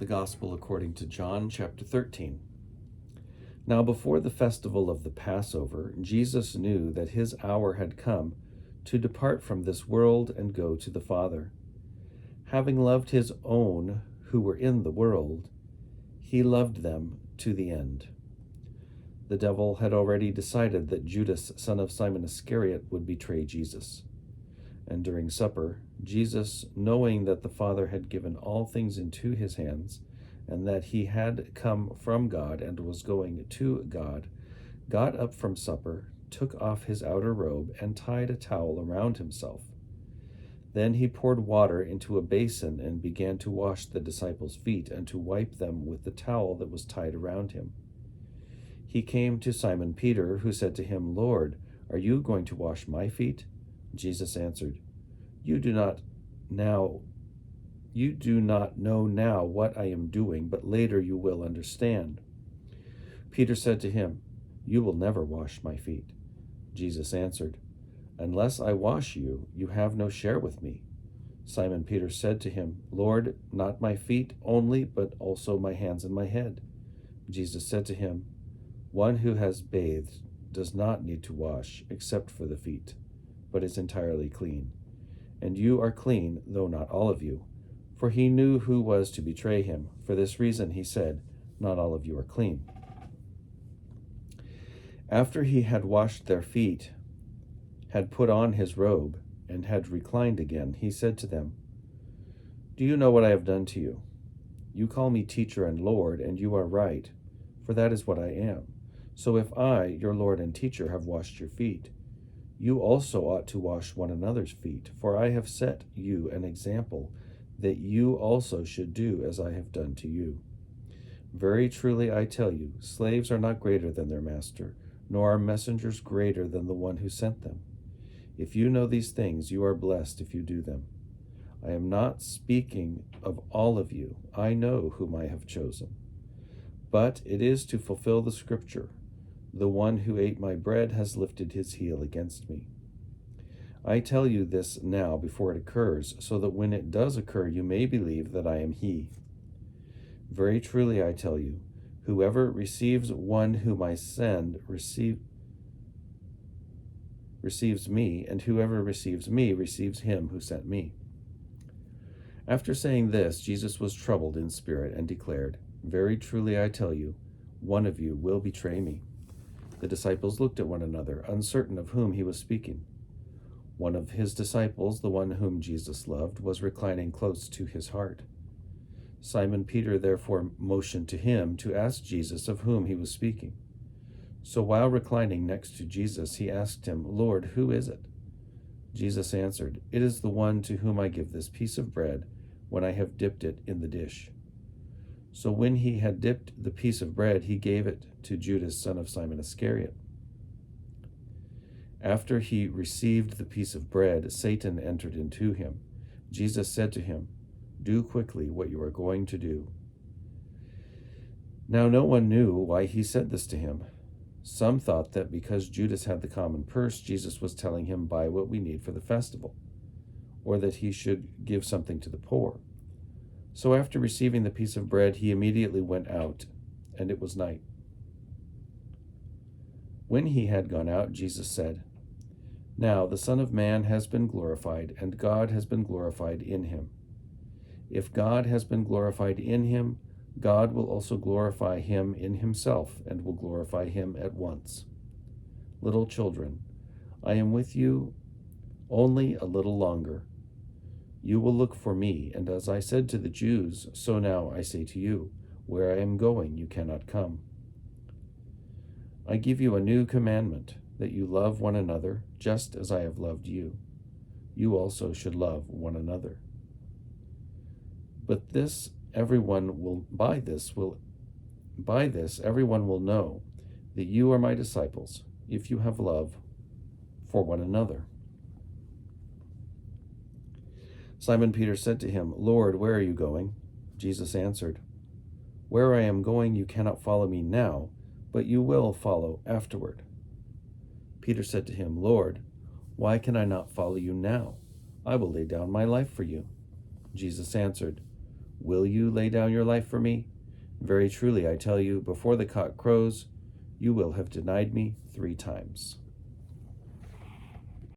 The Gospel according to John, chapter 13. Now before the festival of the Passover, Jesus knew that his hour had come to depart from this world and go to the Father. Having loved his own who were in the world, he loved them to the end. The devil had already decided that Judas, son of Simon Iscariot, would betray Jesus. And during supper, Jesus, knowing that the Father had given all things into his hands, and that he had come from God and was going to God, got up from supper, took off his outer robe, and tied a towel around himself. Then he poured water into a basin and began to wash the disciples' feet and to wipe them with the towel that was tied around him. He came to Simon Peter, who said to him, "Lord, are you going to wash my feet?" Jesus answered, You do not know now what I am doing, but later you will understand." Peter said to him, "You will never wash my feet." Jesus answered, "Unless I wash you, you have no share with me." Simon Peter said to him, "Lord, not my feet only, but also my hands and my head." Jesus said to him, "One who has bathed does not need to wash except for the feet, but is entirely clean. And you are clean, though not all of you." For he knew who was to betray him. For this reason he said, "Not all of you are clean." After he had washed their feet, had put on his robe, and had reclined again, he said to them, "Do you know what I have done to you? You call me teacher and Lord, and you are right, for that is what I am. So if I, your Lord and teacher, have washed your feet, you also ought to wash one another's feet, for I have set you an example that you also should do as I have done to you. Very truly I tell you, slaves are not greater than their master, nor are messengers greater than the one who sent them. If you know these things, you are blessed if you do them. I am not speaking of all of you. I know whom I have chosen. But it is to fulfill the scripture, the one who ate my bread has lifted his heel against me. I tell you this now before it occurs, so that when it does occur, you may believe that I am he. Very truly I tell you, whoever receives one whom I send receives me, and whoever receives me receives him who sent me." After saying this, Jesus was troubled in spirit and declared, "Very truly I tell you, one of you will betray me." The disciples looked at one another, uncertain of whom he was speaking. One of his disciples, the one whom Jesus loved, was reclining close to his heart. Simon Peter therefore motioned to him to ask Jesus of whom he was speaking. So while reclining next to Jesus, he asked him, "Lord, who is it?" Jesus answered, "It is the one to whom I give this piece of bread when I have dipped it in the dish." So when he had dipped the piece of bread, he gave it to Judas, son of Simon Iscariot. After he received the piece of bread, Satan entered into him. Jesus said to him, "Do quickly what you are going to do." Now no one knew why he said this to him. Some thought that because Judas had the common purse, Jesus was telling him, "Buy what we need for the festival," or that he should give something to the poor. So after receiving the piece of bread, he immediately went out, and it was night. When he had gone out, Jesus said, "Now the Son of Man has been glorified, and God has been glorified in him. If God has been glorified in him, God will also glorify him in himself, and will glorify him at once. Little children, I am with you only a little longer. You will look for me, and as I said to the Jews, so now I say to you, where I am going, you cannot come. I give you a new commandment, that you love one another, just as I have loved you. You also should love one another. But this everyone will by this everyone will know that you are my disciples, if you have love for one another." Simon Peter said to him, "Lord, where are you going?" Jesus answered, "Where I am going you cannot follow me now, but you will follow afterward." Peter said to him, "Lord, why can I not follow you now? I will lay down my life for you." Jesus answered, Will you lay down your life for me? Very truly, I tell you, before the cock crows, you will have denied me 3 times.